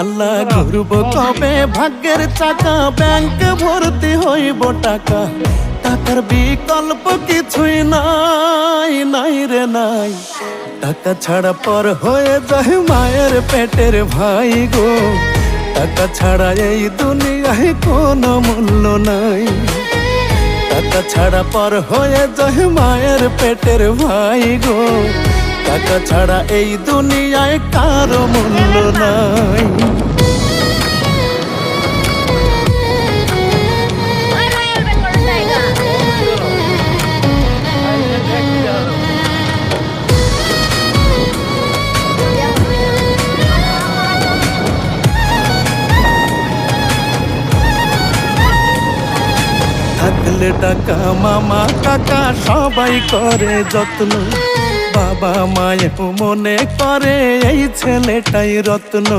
আল্লাহ ঘুরব কবে ভাগ্যের চাকা, ব্যাংক ভর্তি হইব টাকা, টাকার বিকল্প কিছুই নাই, নাই রে নাই। টাকা ছাড়া পর হয়ে যায় মায়ের পেটের ভাই গো, টাকা ছাড়া এই দুনিয়ায় কোনো মূল্য নাই। টাকা ছাড়া পর হয়ে যায় মায়ের পেটের ভাই গো, টাকা ছাড়া এই দুনিয়ায় কারো মূল্য নাই। থাকলে টাকা মামা কাকা সবাই করে যত্ন, বাবা মায়েও মনে করে এই ছেলেটাই রত্ন।